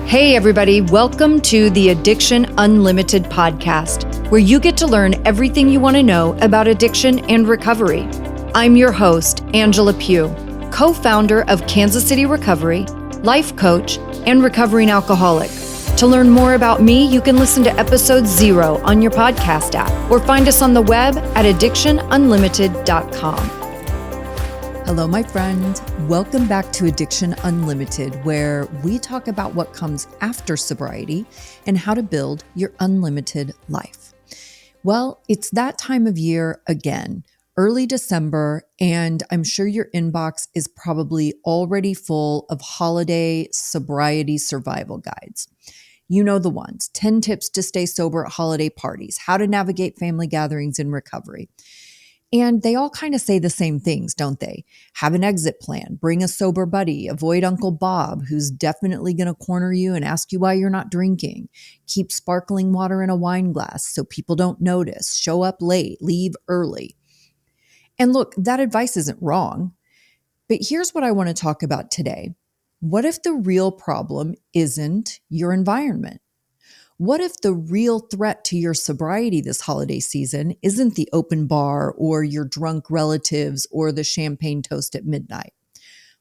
Hey, everybody, welcome to the Addiction Unlimited podcast, where you get to learn everything you want to know about addiction and recovery. I'm your host, Angela Pugh, co-founder of Kansas City Recovery, life coach, and recovering alcoholic. To learn more about me, you can listen to episode 0 on your podcast app or find us on the web at addictionunlimited.com. Hello, my friend. Welcome back to Addiction Unlimited, where we talk about what comes after sobriety and how to build your unlimited life. Well, it's that time of year again, early December, and I'm sure your inbox is probably already full of holiday sobriety survival guides. You know the ones: 10 tips to stay sober at holiday parties, how to navigate family gatherings in recovery. And they all kind of say the same things, don't they? Have an exit plan, bring a sober buddy, avoid Uncle Bob, who's definitely going to corner you and ask you why you're not drinking. Keep sparkling water in a wine glass so people don't notice. Show up late, leave early. And look, that advice isn't wrong. But here's what I want to talk about today. What if the real problem isn't your environment? What if the real threat to your sobriety this holiday season isn't the open bar or your drunk relatives or the champagne toast at midnight?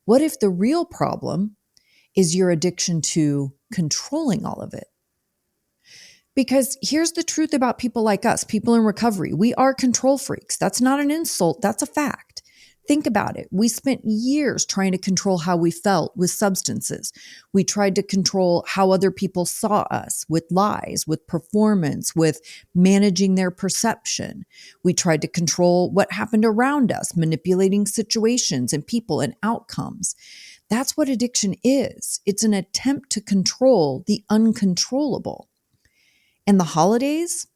What if the real problem is your addiction to controlling all of it? Because here's the truth about people like us, people in recovery. We are control freaks. That's not an insult. That's a fact. Think about it. We spent years trying to control how we felt with substances. We tried to control how other people saw us with lies, with performance, with managing their perception. We tried to control what happened around us, manipulating situations and people and outcomes. That's what addiction is. It's an attempt to control the uncontrollable. And the holidays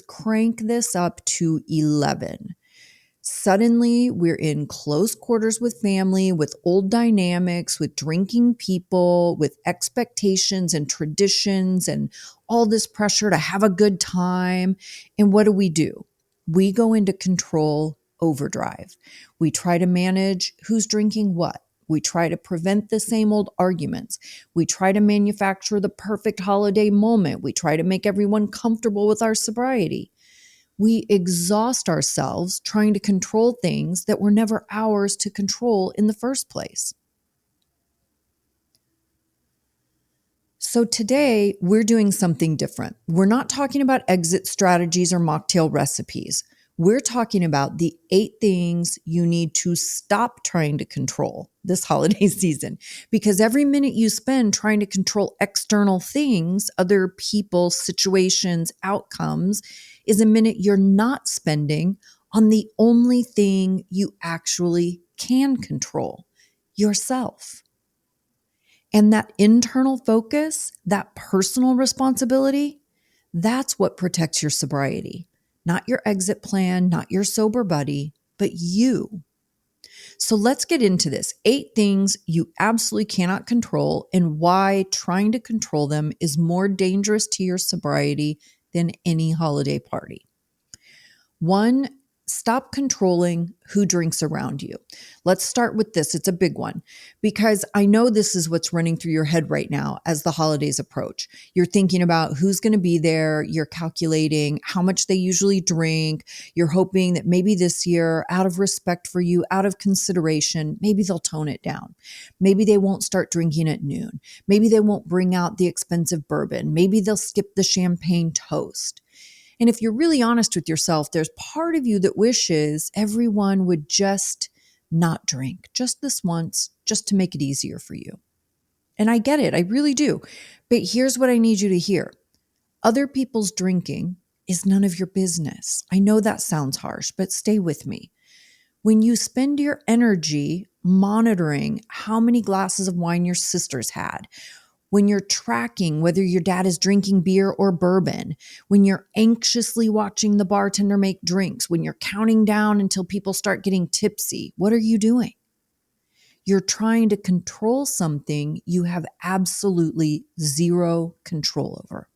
crank this up to 11. Suddenly, we're in close quarters with family, with old dynamics, with drinking people, with expectations and traditions and all this pressure to have a good time. And what do? We go into control overdrive. We try to manage who's drinking what. We try to prevent the same old arguments. We try to manufacture the perfect holiday moment. We try to make everyone comfortable with our sobriety. We exhaust ourselves trying to control things that were never ours to control in the first place. So today, we're doing something different. We're not talking about exit strategies or mocktail recipes. We're talking about the 8 things you need to stop trying to control this holiday season. Because every minute you spend trying to control external things, other people, situations, outcomes, is a minute you're not spending on the only thing you actually can control: yourself. And that internal focus, that personal responsibility, that's what protects your sobriety. Not your exit plan, not your sober buddy, but you. So let's get into this. 8 things you absolutely cannot control and why trying to control them is more dangerous to your sobriety than any holiday party. 1, stop controlling who drinks around you. Let's start with this. It's a big one because I know this is what's running through your head right now as the holidays approach. You're thinking about who's going to be there. You're calculating how much they usually drink. You're hoping that maybe this year, out of respect for you, out of consideration, maybe they'll tone it down. Maybe they won't start drinking at noon. Maybe they won't bring out the expensive bourbon. Maybe they'll skip the champagne toast. And if you're really honest with yourself, there's part of you that wishes everyone would just not drink, just this once, just to make it easier for you. And I get it, I really do. But here's what I need you to hear. Other people's drinking is none of your business. I know that sounds harsh, but stay with me. When you spend your energy monitoring how many glasses of wine your sisters had, when you're tracking whether your dad is drinking beer or bourbon, when you're anxiously watching the bartender make drinks, when you're counting down until people start getting tipsy, what are you doing? You're trying to control something you have absolutely zero control over.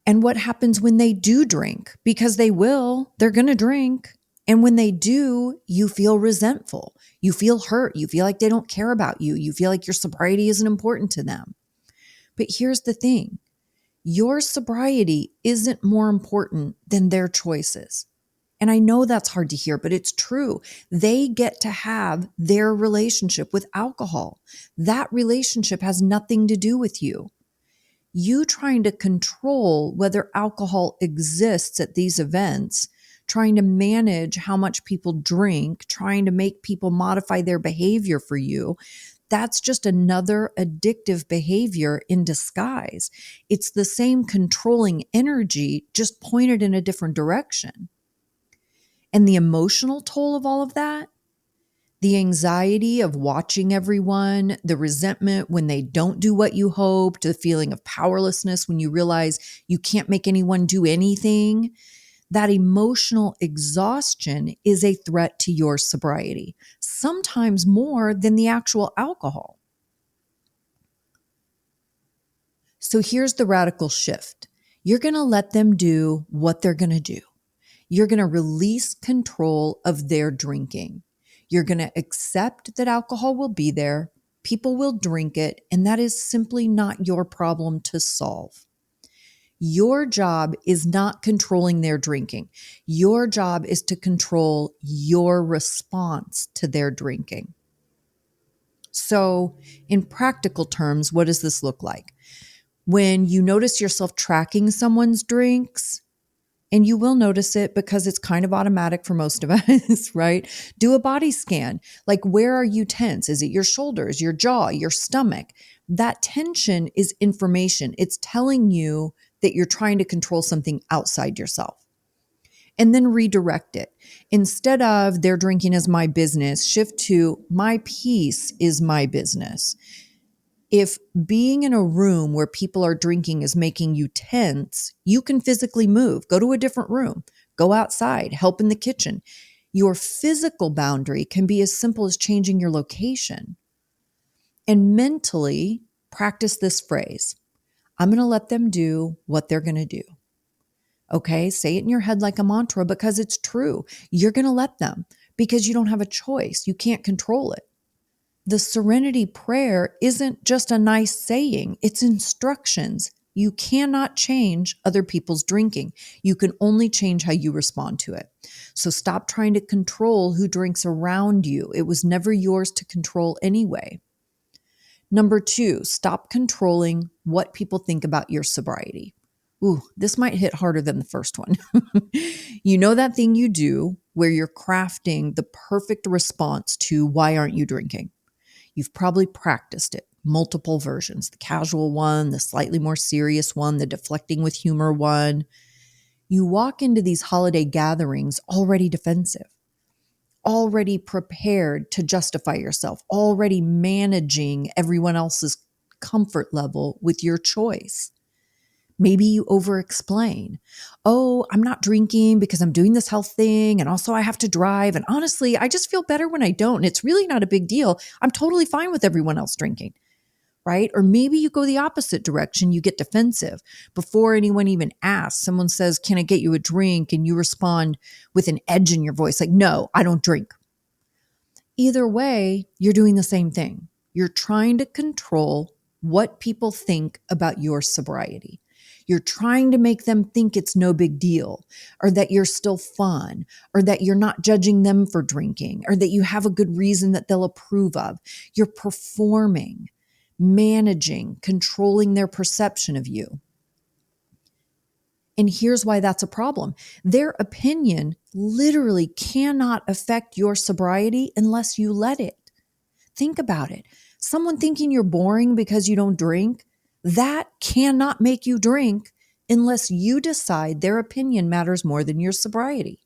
And what happens when they do drink? Because they're going to drink. And when they do, you feel resentful. You feel hurt. You feel like they don't care about you. You feel like your sobriety isn't important to them. But here's the thing. Your sobriety isn't more important than their choices. And I know that's hard to hear, but it's true. They get to have their relationship with alcohol. That relationship has nothing to do with you. You trying to control whether alcohol exists at these events, trying to manage how much people drink, trying to make people modify their behavior for you, that's just another addictive behavior in disguise. It's the same controlling energy, just pointed in a different direction. And the emotional toll of all of that, the anxiety of watching everyone, the resentment when they don't do what you hoped, the feeling of powerlessness when you realize you can't make anyone do anything, that emotional exhaustion is a threat to your sobriety, sometimes more than the actual alcohol. So here's the radical shift. You're going to let them do what they're going to do. You're going to release control of their drinking. You're going to accept that alcohol will be there, people will drink it, and that is simply not your problem to solve. Your job is not controlling their drinking. Your job is to control your response to their drinking. So, in practical terms, what does this look like? When you notice yourself tracking someone's drinks, and you will notice it because it's kind of automatic for most of us, right? Do a body scan. Like, where are you tense? Is it your shoulders, your jaw, your stomach? That tension is information. It's telling you that you're trying to control something outside yourself. And then redirect it. Instead of their drinking is my business, shift to my peace is my business. If being in a room where people are drinking is making you tense, you can physically move, go to a different room, go outside, help in the kitchen. Your physical boundary can be as simple as changing your location. And mentally practice this phrase. I'm going to let them do what they're going to do. Okay, say it in your head like a mantra because it's true. You're going to let them because you don't have a choice. You can't control it. The serenity prayer isn't just a nice saying, it's instructions. You cannot change other people's drinking. You can only change how you respond to it. So stop trying to control who drinks around you. It was never yours to control anyway. Number 2, stop controlling what people think about your sobriety. Ooh, this might hit harder than the first one. You know that thing you do where you're crafting the perfect response to why aren't you drinking? You've probably practiced it, multiple versions, the casual one, the slightly more serious one, the deflecting with humor one. You walk into these holiday gatherings already defensive, already prepared to justify yourself, already managing everyone else's comfort level with your choice. Maybe you over-explain. Oh, I'm not drinking because I'm doing this health thing. And also I have to drive. And honestly, I just feel better when I don't. And it's really not a big deal. I'm totally fine with everyone else drinking, right? Or maybe you go the opposite direction. You get defensive. Before anyone even asks, someone says, can I get you a drink? And you respond with an edge in your voice, like, no, I don't drink. Either way, you're doing the same thing. You're trying to control what people think about your sobriety. You're trying to make them think it's no big deal, or that you're still fun, or that you're not judging them for drinking, or that you have a good reason that they'll approve of. You're performing, managing, controlling their perception of you. And here's why that's a problem. Their opinion literally cannot affect your sobriety unless you let it. Think about it. Someone thinking you're boring because you don't drink, that cannot make you drink unless you decide their opinion matters more than your sobriety.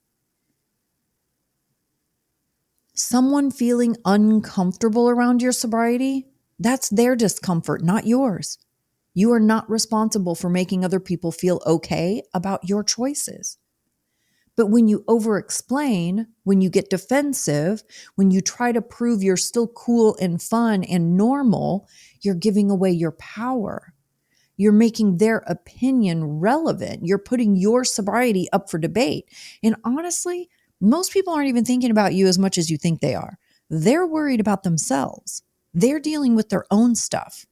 Someone feeling uncomfortable around your sobriety, that's their discomfort, not yours. You are not responsible for making other people feel okay about your choices. But when you over-explain, when you get defensive, when you try to prove you're still cool and fun and normal, you're giving away your power. You're making their opinion relevant. You're putting your sobriety up for debate. And honestly, most people aren't even thinking about you as much as you think they are. They're worried about themselves. They're dealing with their own stuff.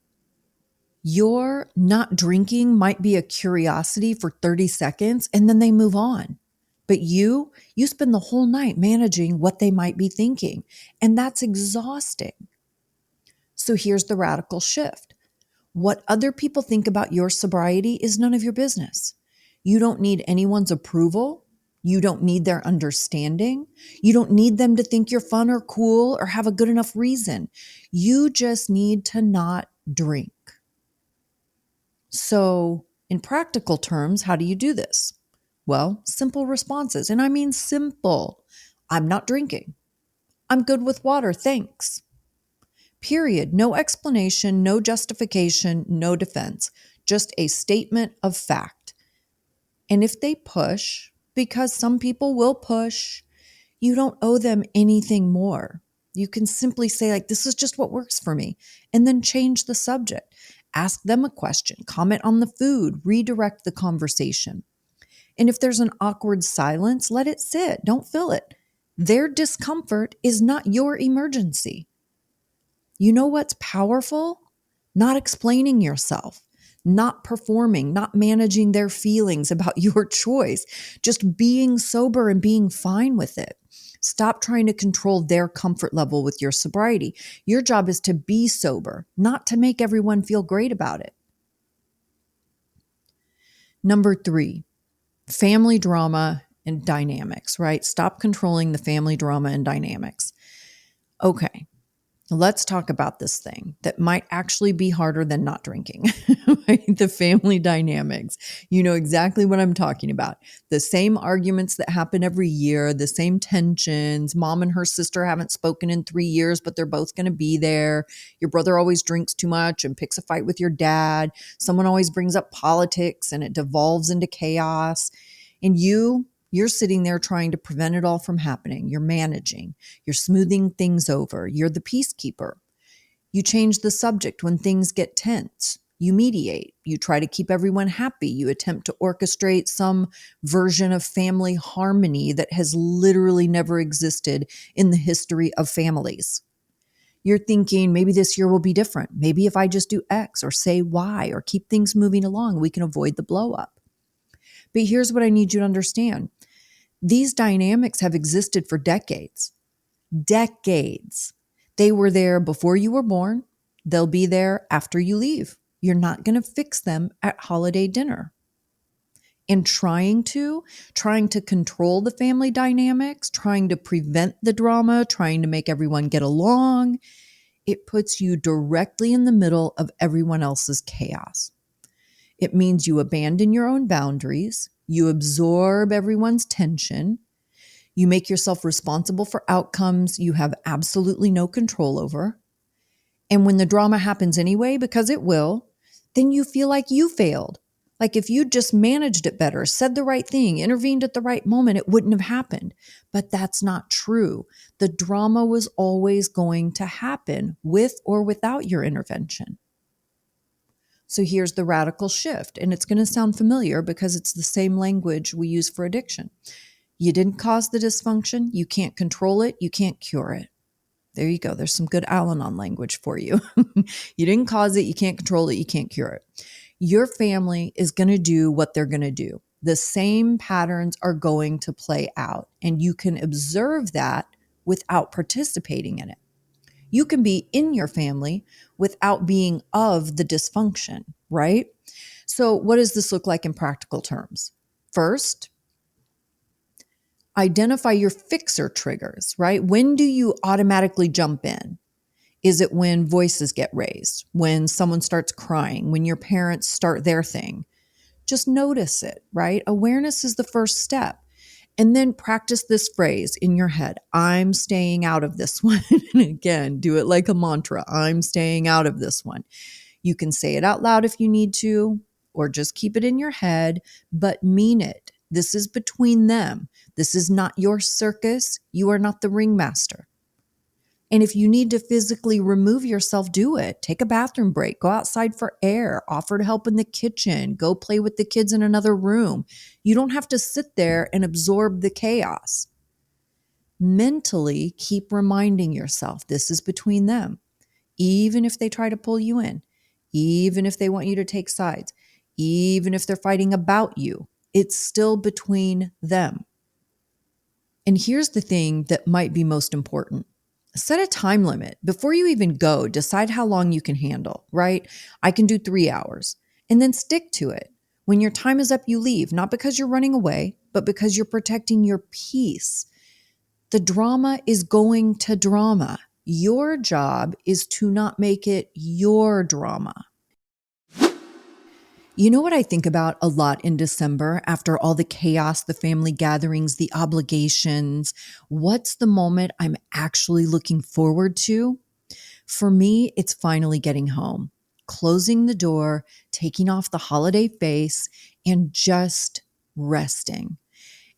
Your not drinking might be a curiosity for 30 seconds and then they move on. But you spend the whole night managing what they might be thinking, and that's exhausting. So here's the radical shift. What other people think about your sobriety is none of your business. You don't need anyone's approval. You don't need their understanding. You don't need them to think you're fun or cool or have a good enough reason. You just need to not drink. So, in practical terms, how do you do this? Well, simple responses. And I mean simple. I'm not drinking. I'm good with water, thanks. Period. No explanation, no justification, no defense. Just a statement of fact. And if they push, because some people will push, you don't owe them anything more. You can simply say, like, this is just what works for me, and then change the subject. Ask them a question, comment on the food, redirect the conversation. And if there's an awkward silence, let it sit. Don't fill it. Their discomfort is not your emergency. You know what's powerful? Not explaining yourself, not performing, not managing their feelings about your choice, just being sober and being fine with it. Stop trying to control their comfort level with your sobriety. Your job is to be sober, not to make everyone feel great about it. Number 3, family drama and dynamics, right? Stop controlling the family drama and dynamics. Okay. Let's talk about this thing that might actually be harder than not drinking, right? The family dynamics. You know exactly what I'm talking about. The same arguments that happen every year, the same tensions. Mom and her sister haven't spoken in 3 years, but they're both going to be there. Your brother always drinks too much and picks a fight with your dad. Someone always brings up politics and it devolves into chaos. And you're sitting there trying to prevent it all from happening. You're managing. You're smoothing things over. You're the peacekeeper. You change the subject when things get tense. You mediate. You try to keep everyone happy. You attempt to orchestrate some version of family harmony that has literally never existed in the history of families. You're thinking, maybe this year will be different. Maybe if I just do X or say Y or keep things moving along, we can avoid the blow up. But here's what I need you to understand. These dynamics have existed for decades. Decades. They were there before you were born. They'll be there after you leave. You're not going to fix them at holiday dinner. And trying to control the family dynamics, trying to prevent the drama, trying to make everyone get along, it puts you directly in the middle of everyone else's chaos. It means you abandon your own boundaries. You absorb everyone's tension. You make yourself responsible for outcomes you have absolutely no control over. And when the drama happens anyway, because it will, then you feel like you failed. Like if you just managed it better, said the right thing, intervened at the right moment, it wouldn't have happened. But that's not true. The drama was always going to happen with or without your intervention. So here's the radical shift, and it's going to sound familiar because it's the same language we use for addiction. You didn't cause the dysfunction. You can't control it. You can't cure it. There you go. There's some good Al-Anon language for you. You didn't cause it. You can't control it. You can't cure it. Your family is going to do what they're going to do. The same patterns are going to play out, and you can observe that without participating in it. You can be in your family without being of the dysfunction, right? So what does this look like in practical terms? First, identify your fixer triggers, right? When do you automatically jump in? Is it when voices get raised, when someone starts crying, when your parents start their thing? Just notice it, right? Awareness is the first step. And then practice this phrase in your head. I'm staying out of this one. And again, do it like a mantra. I'm staying out of this one. You can say it out loud if you need to, or just keep it in your head, but mean it. This is between them. This is not your circus. You are not the ringmaster. And if you need to physically remove yourself, do it. Take a bathroom break, go outside for air, offer to help in the kitchen, go play with the kids in another room. You don't have to sit there and absorb the chaos. Mentally, keep reminding yourself this is between them, even if they try to pull you in, even if they want you to take sides, even if they're fighting about you. It's still between them. And here's the thing that might be most important. Set a time limit. Before you even go, decide how long you can handle, right? I can do 3 hours, and then stick to it. When your time is up, you leave, not because you're running away, but because you're protecting your peace. The drama is going to drama. Your job is to not make it your drama. You know what I think about a lot in December after all the chaos, the family gatherings, the obligations? What's the moment I'm actually looking forward to? For me, it's finally getting home, closing the door, taking off the holiday face, and just resting.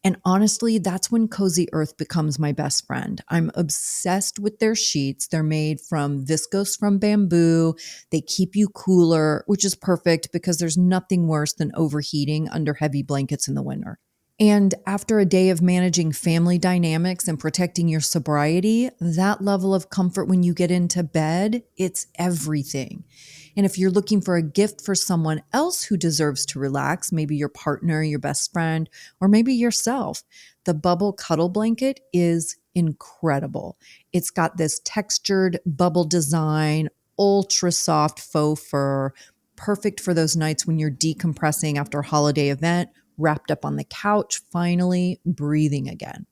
And honestly, that's when Cozy Earth becomes my best friend. I'm obsessed with their sheets. They're made from viscose from bamboo. They keep you cooler, which is perfect because there's nothing worse than overheating under heavy blankets in the winter. And after a day of managing family dynamics and protecting your sobriety, that level of comfort when you get into bed, it's everything. And if you're looking for a gift for someone else who deserves to relax, maybe your partner, your best friend, or maybe yourself, the Bubble Cuddle Blanket is incredible. It's got this textured bubble design, ultra soft faux fur, perfect for those nights when you're decompressing after a holiday event, wrapped up on the couch, finally breathing again.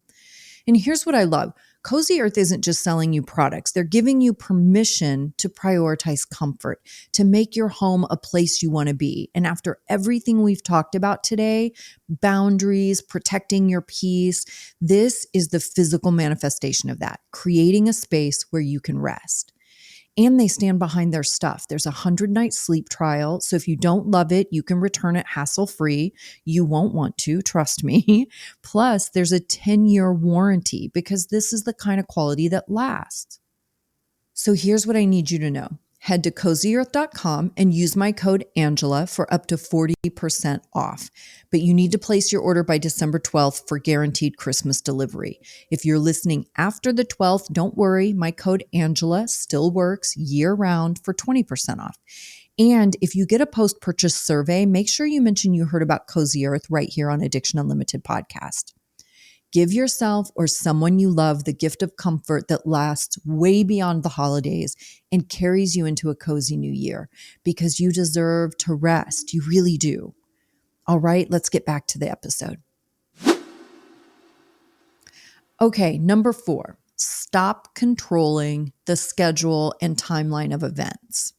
And here's what I love. Cozy Earth isn't just selling you products. They're giving you permission to prioritize comfort, to make your home a place you want to be. And after everything we've talked about today, boundaries, protecting your peace, this is the physical manifestation of that, creating a space where you can rest. And they stand behind their stuff. There's a 100-night sleep trial. So if you don't love it, you can return it hassle-free. You won't want to, trust me. Plus, there's a 10-year warranty because this is the kind of quality that lasts. So here's what I need you to know. Head to cozyearth.com and use my code Angela for up to 40% off. But you need to place your order by December 12th for guaranteed Christmas delivery. If you're listening after the 12th, don't worry. My code Angela still works year-round for 20% off. And if you get a post-purchase survey, make sure you mention you heard about Cozy Earth right here on Addiction Unlimited podcast. Give yourself or someone you love the gift of comfort that lasts way beyond the holidays and carries you into a cozy new year because you deserve to rest. You really do. All right, let's get back to the episode. Okay, number 4, stop controlling the schedule and timeline of events.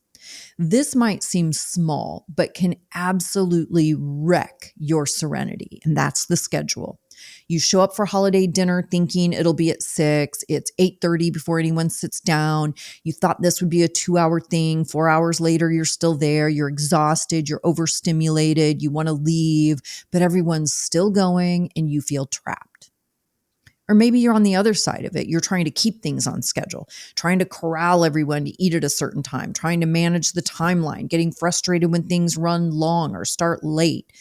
This might seem small, but can absolutely wreck your serenity, and that's the schedule. You show up for holiday dinner thinking it'll be at 6. It's 8:30 before anyone sits down. You thought this would be a 2-hour thing. 4 hours later, you're still there. You're exhausted. You're overstimulated. You want to leave, but everyone's still going and you feel trapped. Or maybe you're on the other side of it. You're trying to keep things on schedule, trying to corral everyone to eat at a certain time, trying to manage the timeline, getting frustrated when things run long or start late.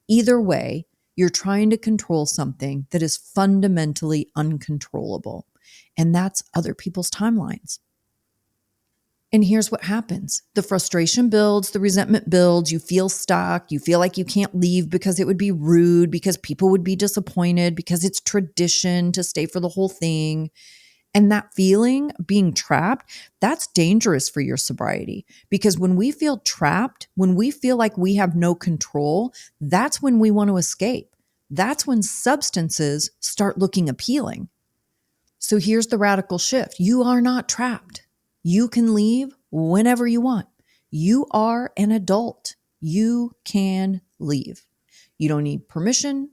Either way, you're trying to control something that is fundamentally uncontrollable, and that's other people's timelines. And here's what happens. The frustration builds, the resentment builds, you feel stuck, you feel like you can't leave because it would be rude, because people would be disappointed, because it's tradition to stay for the whole thing. And that feeling, being trapped, that's dangerous for your sobriety. Because when we feel trapped, when we feel like we have no control, that's when we want to escape. That's when substances start looking appealing. So here's the radical shift. You are not trapped. You can leave whenever you want. You are an adult. You can leave. You don't need permission.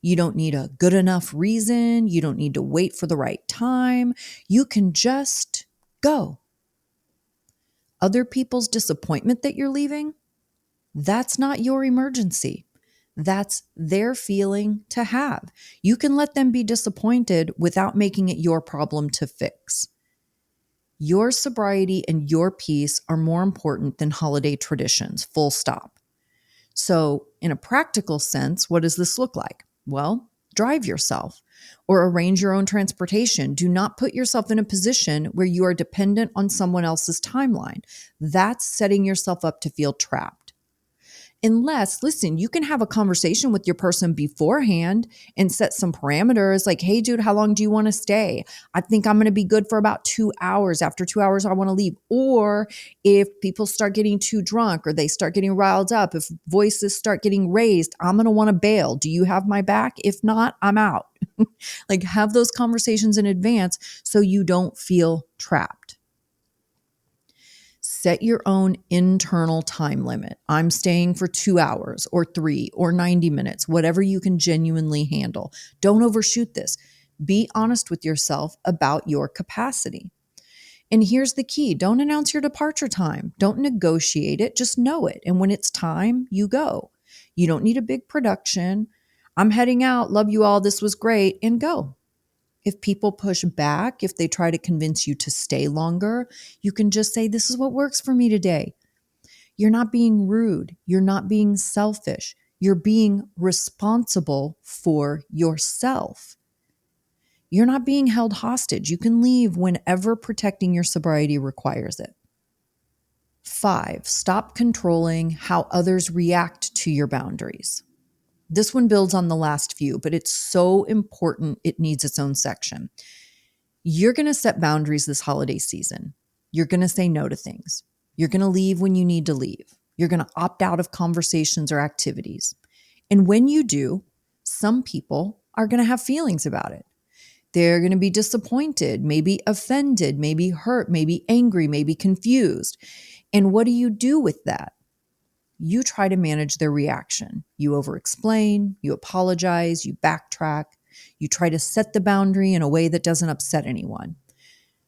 You don't need a good enough reason. You don't need to wait for the right time. You can just go. Other people's disappointment that you're leaving, that's not your emergency. That's their feeling to have. You can let them be disappointed without making it your problem to fix. Your sobriety and your peace are more important than holiday traditions, full stop. So in a practical sense, what does this look like? Well, drive yourself. or arrange your own transportation. Do not put yourself in a position where you are dependent on someone else's timeline. That's setting yourself up to feel trapped. Unless, listen, you can have a conversation with your person beforehand and set some parameters like, hey, dude, how long do you want to stay? I think I'm going to be good for about 2 hours. After 2 hours, I want to leave. Or if people start getting too drunk or they start getting riled up, if voices start getting raised, I'm going to want to bail. Do you have my back? If not, I'm out. Like, have those conversations in advance so you don't feel trapped. Set your own internal time limit. I'm staying for 2 hours or 3 or 90 minutes, whatever you can genuinely handle. Don't overshoot this. Be honest with yourself about your capacity. And here's the key. Don't announce your departure time. Don't negotiate it. Just know it. And when it's time, you go. You don't need a big production. I'm heading out. Love you all. This was great. And go. If people push back, if they try to convince you to stay longer, you can just say, this is what works for me today. You're not being rude. You're not being selfish. You're being responsible for yourself. You're not being held hostage. You can leave whenever protecting your sobriety requires it. 5, stop controlling how others react to your boundaries. This one builds on the last few, but it's so important it needs its own section. You're going to set boundaries this holiday season. You're going to say no to things. You're going to leave when you need to leave. You're going to opt out of conversations or activities. And when you do, some people are going to have feelings about it. They're going to be disappointed, maybe offended, maybe hurt, maybe angry, maybe confused. And what do you do with that? You try to manage their reaction. You over-explain, you apologize, you backtrack, you try to set the boundary in a way that doesn't upset anyone,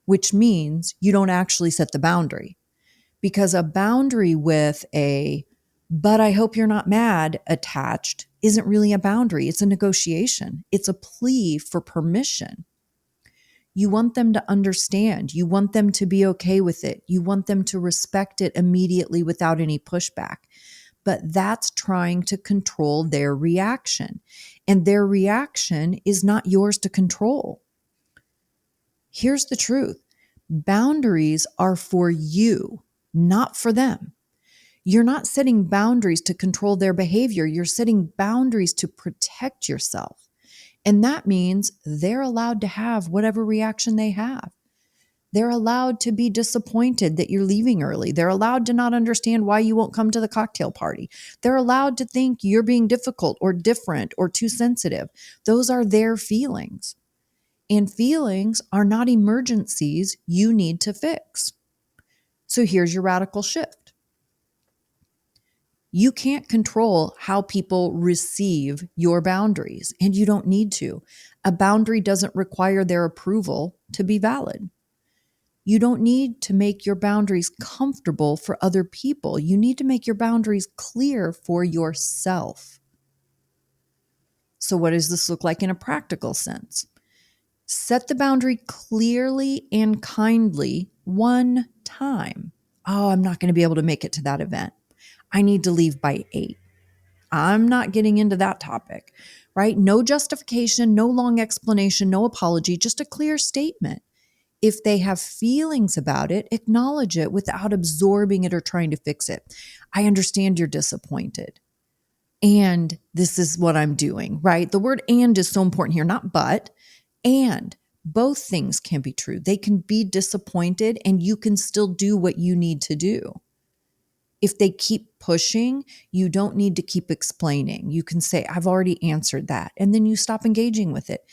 which means you don't actually set the boundary. Because a boundary with a, but I hope you're not mad attached isn't really a boundary. It's a negotiation. It's a plea for permission. You want them to understand. You want them to be okay with it. You want them to respect it immediately without any pushback. But that's trying to control their reaction. And their reaction is not yours to control. Here's the truth. Boundaries are for you, not for them. You're not setting boundaries to control their behavior. You're setting boundaries to protect yourself. And that means they're allowed to have whatever reaction they have. They're allowed to be disappointed that you're leaving early. They're allowed to not understand why you won't come to the cocktail party. They're allowed to think you're being difficult or different or too sensitive. Those are their feelings. And feelings are not emergencies you need to fix. So here's your radical shift. You can't control how people receive your boundaries, and you don't need to. A boundary doesn't require their approval to be valid. You don't need to make your boundaries comfortable for other people. You need to make your boundaries clear for yourself. So what does this look like in a practical sense? Set the boundary clearly and kindly one time. Oh, I'm not going to be able to make it to that event. I need to leave by 8. I'm not getting into that topic, right? No justification, no long explanation, no apology, just a clear statement. If they have feelings about it, acknowledge it without absorbing it or trying to fix it. I understand you're disappointed. And this is what I'm doing, right? The word and is so important here, not but. And both things can be true. They can be disappointed and you can still do what you need to do. If they keep pushing, you don't need to keep explaining. You can say, I've already answered that. And then you stop engaging with it.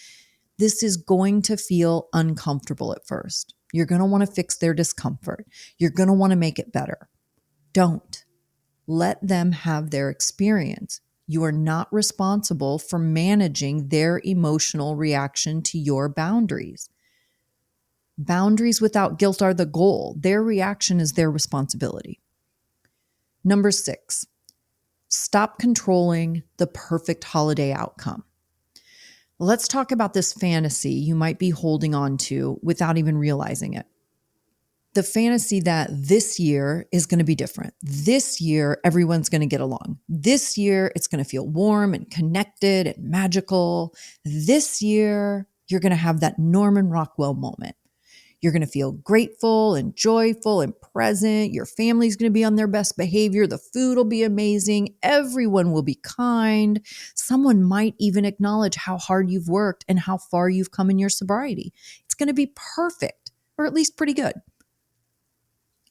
This is going to feel uncomfortable at first. You're going to want to fix their discomfort. You're going to want to make it better. Don't. Let them have their experience. You are not responsible for managing their emotional reaction to your boundaries. Boundaries without guilt are the goal. Their reaction is their responsibility. Number 6, stop controlling the perfect holiday outcome. Let's talk about this fantasy you might be holding on to without even realizing it. The fantasy that this year is going to be different. This year, everyone's going to get along. This year, it's going to feel warm and connected and magical. This year, you're going to have that Norman Rockwell moment. You're going to feel grateful and joyful and present. Your family's going to be on their best behavior. The food will be amazing. Everyone will be kind. Someone might even acknowledge how hard you've worked and how far you've come in your sobriety. It's going to be perfect, or at least pretty good.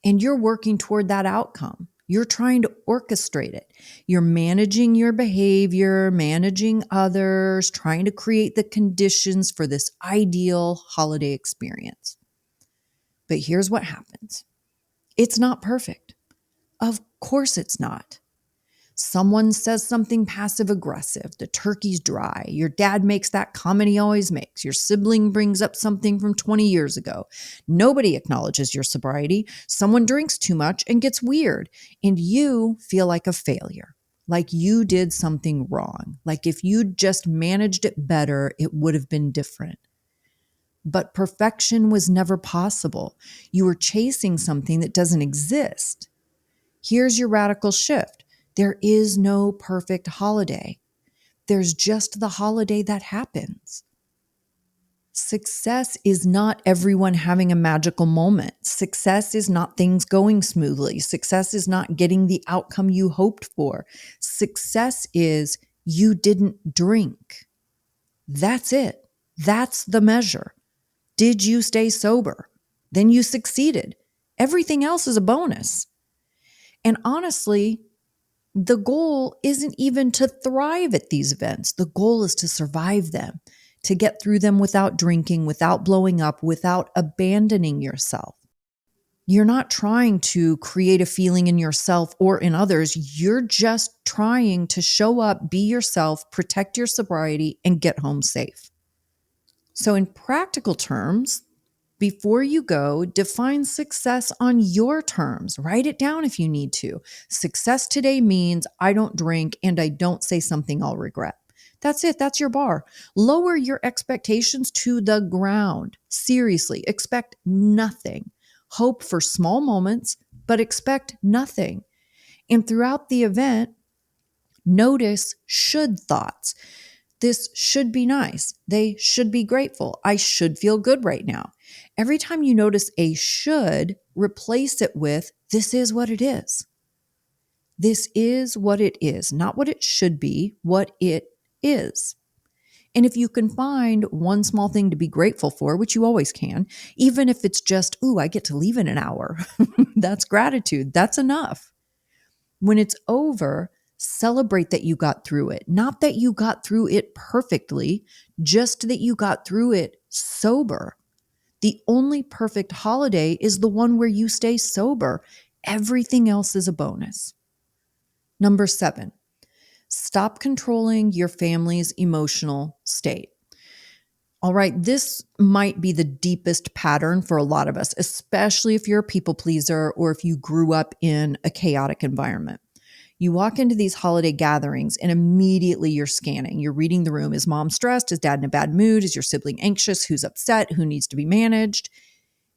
And you're working toward that outcome. You're trying to orchestrate it. You're managing your behavior, managing others, trying to create the conditions for this ideal holiday experience. But here's what happens. It's not perfect. Of course it's not. Someone says something passive aggressive. The turkey's dry. Your dad makes that comment he always makes. Your sibling brings up something from 20 years ago. Nobody acknowledges your sobriety. Someone drinks too much and gets weird. And you feel like a failure, like you did something wrong. Like if you'd just managed it better, it would have been different. But perfection was never possible. You were chasing something that doesn't exist. Here's your radical shift. There is no perfect holiday. There's just the holiday that happens. Success is not everyone having a magical moment. Success is not things going smoothly. Success is not getting the outcome you hoped for. Success is you didn't drink. That's it. That's the measure. Did you stay sober? Then you succeeded. Everything else is a bonus. And honestly, the goal isn't even to thrive at these events. The goal is to survive them, to get through them without drinking, without blowing up, without abandoning yourself. You're not trying to create a feeling in yourself or in others. You're just trying to show up, be yourself, protect your sobriety, and get home safe. So in practical terms, before you go, define success on your terms. Write it down if you need to. Success today means I don't drink and I don't say something I'll regret. That's it. That's your bar. Lower your expectations to the ground. Seriously, expect nothing. Hope for small moments, but expect nothing. And throughout the event, notice should thoughts. This should be nice. They should be grateful. I should feel good right now. Every time you notice a should, replace it with this is what it is. This is what it is, not what it should be, what it is. And if you can find one small thing to be grateful for, which you always can, even if it's just, I get to leave in an hour, that's gratitude. That's enough. When it's over, celebrate that you got through it. Not that you got through it perfectly, just that you got through it sober. The only perfect holiday is the one where you stay sober. Everything else is a bonus. Number 7, stop controlling your family's emotional state. All right, this might be the deepest pattern for a lot of us, especially if you're a people pleaser or if you grew up in a chaotic environment. You walk into these holiday gatherings and immediately you're scanning. You're reading the room. Is mom stressed? Is dad in a bad mood? Is your sibling anxious? Who's upset? Who needs to be managed?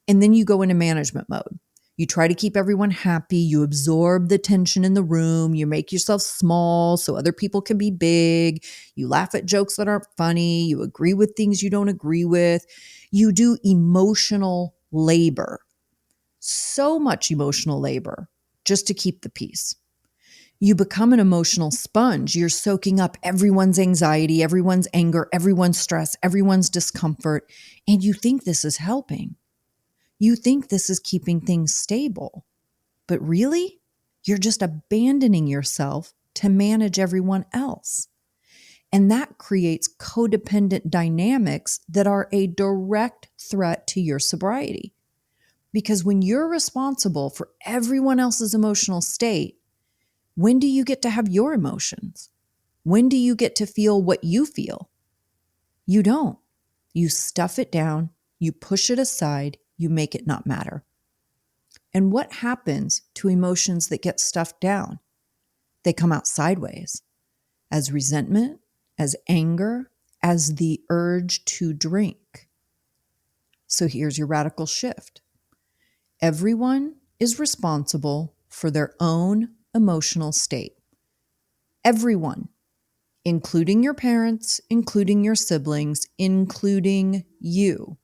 And then you go into management mode. You try to keep everyone happy. You absorb the tension in the room. You make yourself small so other people can be big. You laugh at jokes that aren't funny. You agree with things you don't agree with. You do emotional labor. So much emotional labor just to keep the peace. You become an emotional sponge. You're soaking up everyone's anxiety, everyone's anger, everyone's stress, everyone's discomfort, and you think this is helping. You think this is keeping things stable. But really, you're just abandoning yourself to manage everyone else. And that creates codependent dynamics that are a direct threat to your sobriety. Because when you're responsible for everyone else's emotional state, when do you get to have your emotions? When do you get to feel what you feel? You don't. You stuff it down, you push it aside, you make it not matter. And what happens to emotions that get stuffed down? They come out sideways as resentment, as anger, as the urge to drink. So here's your radical shift. Everyone is responsible for their own emotional state. Everyone, including your parents, including your siblings, including you.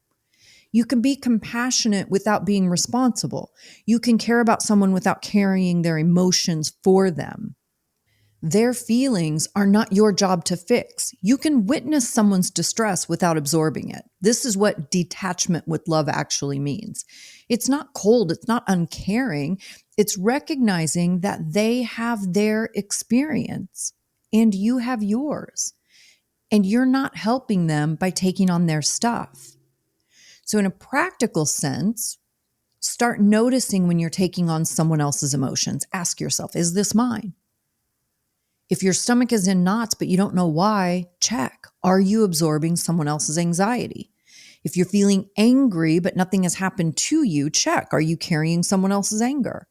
You can be compassionate without being responsible. You can care about someone without carrying their emotions for them. Their feelings are not your job to fix. You can witness someone's distress without absorbing it. This is what detachment with love actually means. It's not cold, it's not uncaring. It's recognizing that they have their experience and you have yours. And you're not helping them by taking on their stuff. So, in a practical sense, start noticing when you're taking on someone else's emotions. Ask yourself, is this mine? If your stomach is in knots, but you don't know why, check. Are you absorbing someone else's anxiety? If you're feeling angry, but nothing has happened to you, check. Are you carrying someone else's anger?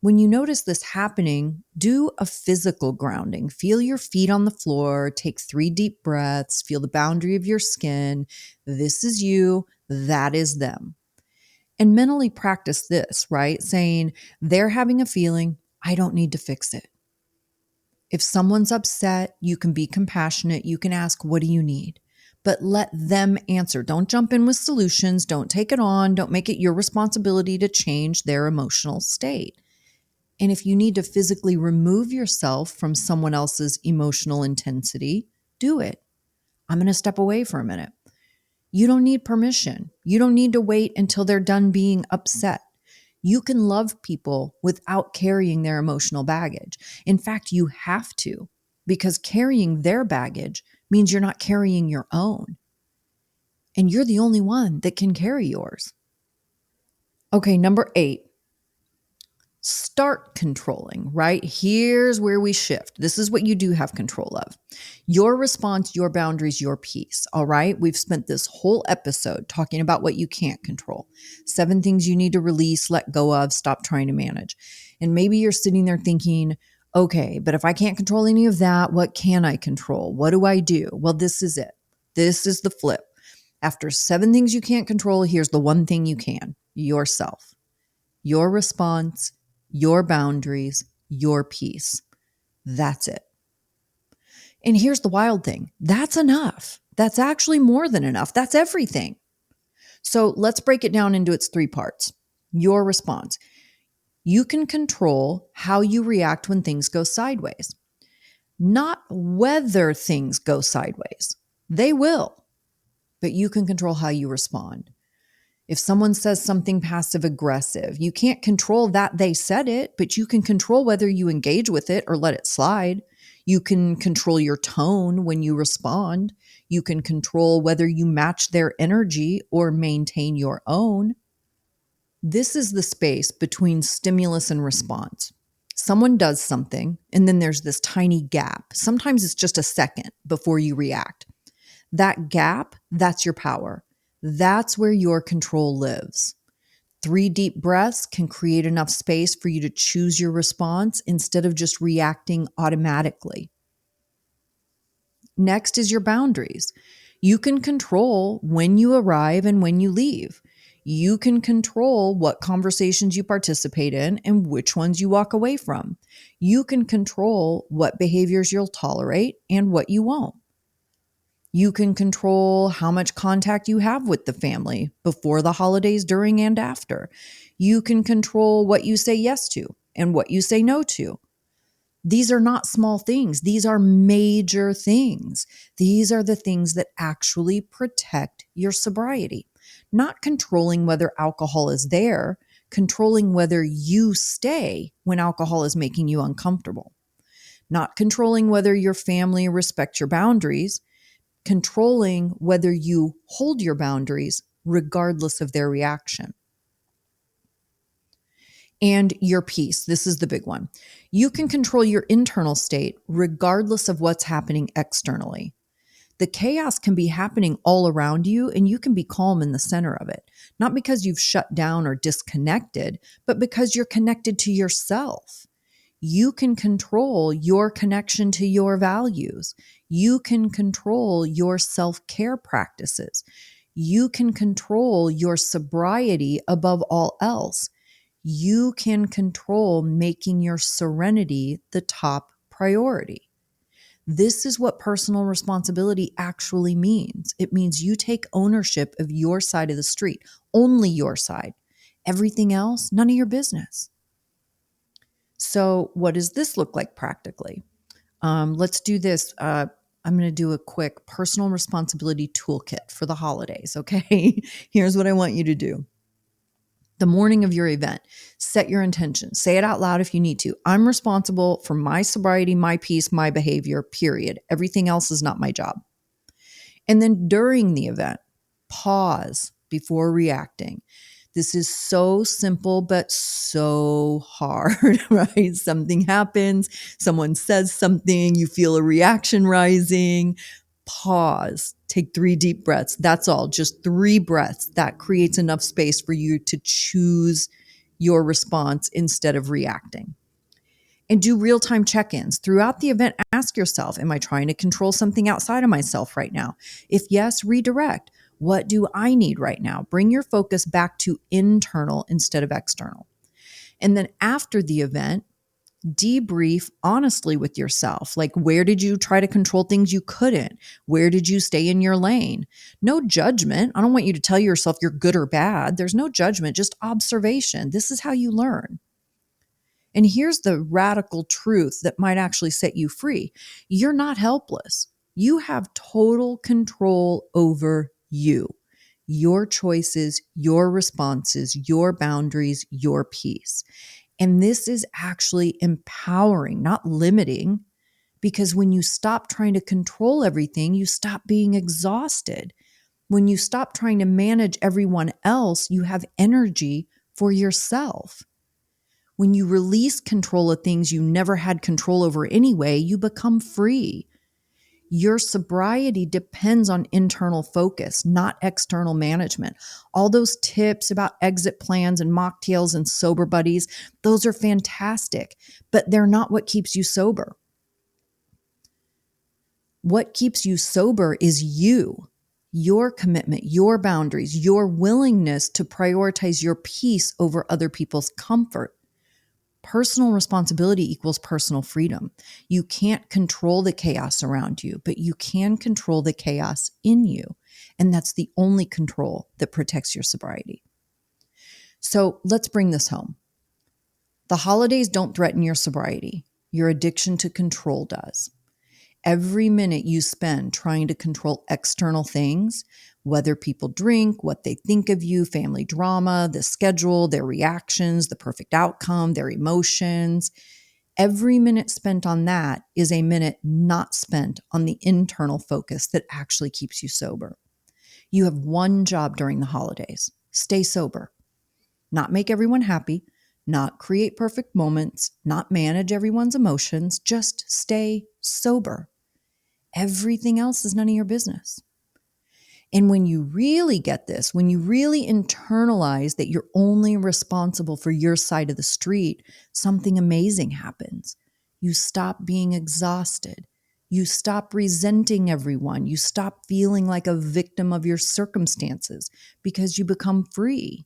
When you notice this happening, do a physical grounding. Feel your feet on the floor, take 3 deep breaths, feel the boundary of your skin. This is you, that is them. And mentally practice this, right? Saying, they're having a feeling, I don't need to fix it. If someone's upset, you can be compassionate. You can ask, what do you need? But let them answer. Don't jump in with solutions. Don't take it on. Don't make it your responsibility to change their emotional state. And if you need to physically remove yourself from someone else's emotional intensity, do it. I'm going to step away for a minute. You don't need permission. You don't need to wait until they're done being upset. You can love people without carrying their emotional baggage. In fact, you have to, because carrying their baggage means you're not carrying your own. And you're the only one that can carry yours. Okay, number 8. Start controlling, right? Here's where we shift. This is what you do have control of. Your response, your boundaries, your peace. All right. We've spent this whole episode talking about what you can't control. 7 things you need to release, let go of, stop trying to manage. And maybe you're sitting there thinking, okay, but if I can't control any of that, what can I control? What do I do? Well, this is it. This is the flip. After 7 things you can't control, here's the one thing you can: yourself, your response, your boundaries, your peace. That's it. And here's the wild thing. That's enough. That's actually more than enough. That's everything. So let's break it down into its 3 parts. Your response. You can control how you react when things go sideways, not whether things go sideways. They will, but you can control how you respond. If someone says something passive aggressive, you can't control that they said it, but you can control whether you engage with it or let it slide. You can control your tone when you respond. You can control whether you match their energy or maintain your own. This is the space between stimulus and response. Someone does something, and then there's this tiny gap. Sometimes it's just a second before you react. That gap, that's your power. That's where your control lives. 3 deep breaths can create enough space for you to choose your response instead of just reacting automatically. Next is your boundaries. You can control when you arrive and when you leave. You can control what conversations you participate in and which ones you walk away from. You can control what behaviors you'll tolerate and what you won't. You can control how much contact you have with the family before the holidays, during, and after. You can control what you say yes to and what you say no to. These are not small things. These are major things. These are the things that actually protect your sobriety. Not controlling whether alcohol is there, controlling whether you stay when alcohol is making you uncomfortable. Not controlling whether your family respects your boundaries, controlling whether you hold your boundaries regardless of their reaction. And your peace. This is the big one. You can control your internal state regardless of what's happening externally. The chaos can be happening all around you, and you can be calm in the center of it. Not because you've shut down or disconnected, but because you're connected to yourself. You can control your connection to your values. You can control your self-care practices. You can control your sobriety above all else. You can control making your serenity the top priority. This is what personal responsibility actually means. It means you take ownership of your side of the street, only your side. Everything else, none of your business. So, what does this look like practically? Let's do this. I'm going to do a quick personal responsibility toolkit for the holidays. Okay. Here's what I want you to do. The morning of your event, set your intention. Say it out loud if you need to. I'm responsible for my sobriety, my peace, my behavior, period. Everything else is not my job. And then during the event, pause before reacting. This is so simple, but so hard, right? Something happens, someone says something, you feel a reaction rising. Pause, take 3 deep breaths. That's all, just 3 breaths. That creates enough space for you to choose your response instead of reacting. And do real-time check-ins. Throughout the event, ask yourself, am I trying to control something outside of myself right now? If yes, redirect. What do I need right now? Bring your focus back to internal instead of external. And then after the event, debrief honestly with yourself. Like, where did you try to control things you couldn't? Where did you stay in your lane? No judgment. I don't want you to tell yourself you're good or bad. There's no judgment, just observation. This is how you learn. And here's the radical truth that might actually set you free. You're not helpless. You have total control over you, your choices, your responses, your boundaries, your peace. And this is actually empowering, not limiting, because when you stop trying to control everything, you stop being exhausted. When you stop trying to manage everyone else, you have energy for yourself. When you release control of things you never had control over anyway, you become free. Your sobriety depends on internal focus, not external management. All those tips about exit plans and mocktails and sober buddies, those are fantastic, but they're not what keeps you sober. What keeps you sober is you, your commitment, your boundaries, your willingness to prioritize your peace over other people's comfort. Personal responsibility equals personal freedom. You can't control the chaos around you, but you can control the chaos in you. And that's the only control that protects your sobriety. So let's bring this home. The holidays don't threaten your sobriety. Your addiction to control does. Every minute you spend trying to control external things, whether people drink, what they think of you, family drama, the schedule, their reactions, the perfect outcome, their emotions, every minute spent on that is a minute not spent on the internal focus that actually keeps you sober. You have one job during the holidays: stay sober. Not make everyone happy, not create perfect moments, not manage everyone's emotions, just stay sober. Everything else is none of your business. And when you really get this, when you really internalize that you're only responsible for your side of the street, something amazing happens. You stop being exhausted. You stop resenting everyone. You stop feeling like a victim of your circumstances because you become free.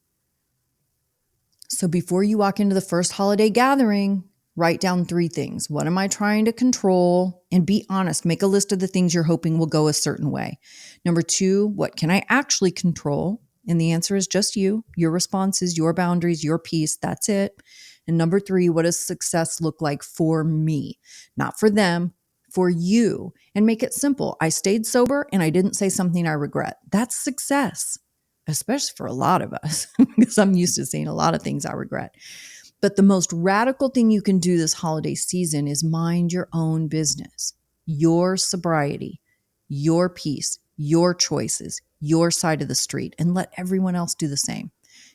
So before you walk into the first holiday gathering, write down 3 things. What am I trying to control? And be honest. Make a list of the things you're hoping will go a certain way. Number 2, what can I actually control? And the answer is just you, your responses, your boundaries, your peace. That's it. And number 3, what does success look like for me? Not for them, for you. And make it simple. I stayed sober and I didn't say something I regret. That's success, especially for a lot of us, because I'm used to saying a lot of things I regret. But the most radical thing you can do this holiday season is mind your own business, your sobriety, your peace, your choices, your side of the street, and let everyone else do the same.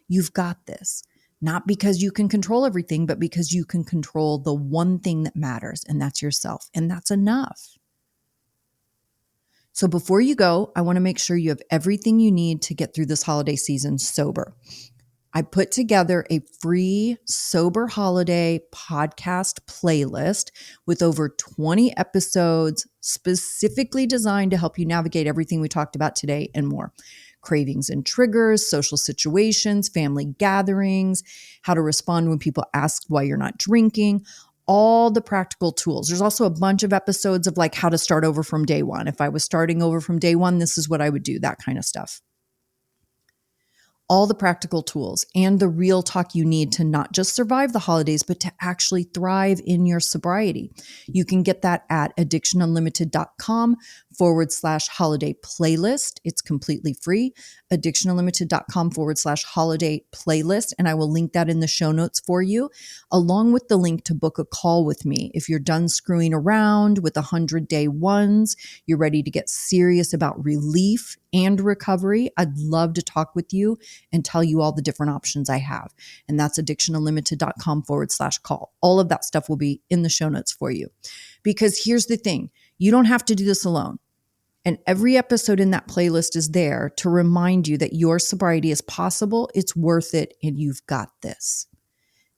You've got this, not because you can control everything, but because you can control the one thing that matters, and that's yourself. And that's enough. So before you go, I want to make sure you have everything you need to get through this holiday season sober. I put together a free Sober Holiday podcast playlist with over 20 episodes specifically designed to help you navigate everything we talked about today and more. cravings and triggers, social situations, family gatherings, how to respond when people ask why you're not drinking, all the practical tools. There's also a bunch of episodes of like how to start over from day one. If I was starting over from day one, this is what I would do, that kind of stuff. All the practical tools and the real talk you need to not just survive the holidays, but to actually thrive in your sobriety. You can get that at addictionunlimited.com/holiday playlist. It's completely free. addictionunlimited.com/holiday playlist. And I will link that in the show notes for you, along with the link to book a call with me. If you're done screwing around with the 100-day ones, you're ready to get serious about relief and recovery, I'd love to talk with you and tell you all the different options I have. And that's addictionunlimited.com/call. All of that stuff will be in the show notes for you. Because here's the thing, you don't have to do this alone. And every episode in that playlist is there to remind you that your sobriety is possible, it's worth it, and you've got this.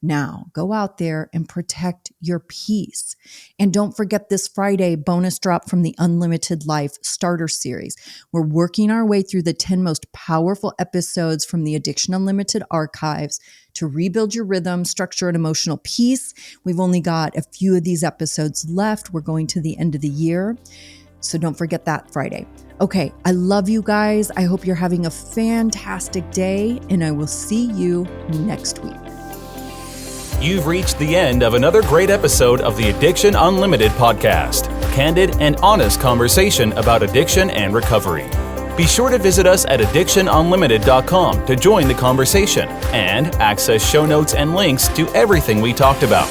Now, go out there and protect your peace. And don't forget this Friday bonus drop from the Unlimited Life Starter Series. We're working our way through the 10 most powerful episodes from the Addiction Unlimited archives to rebuild your rhythm, structure, and emotional peace. We've only got a few of these episodes left. We're going to the end of the year. So don't forget that Friday. Okay, I love you guys. I hope you're having a fantastic day, and I will see you next week. You've reached the end of another great episode of the Addiction Unlimited podcast. Candid and honest conversation about addiction and recovery. Be sure to visit us at addictionunlimited.com to join the conversation and access show notes and links to everything we talked about.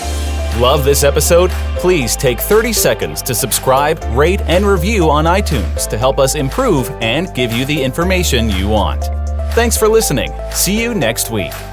Love this episode? Please take 30 seconds to subscribe, rate, and review on iTunes to help us improve and give you the information you want. Thanks for listening. See you next week.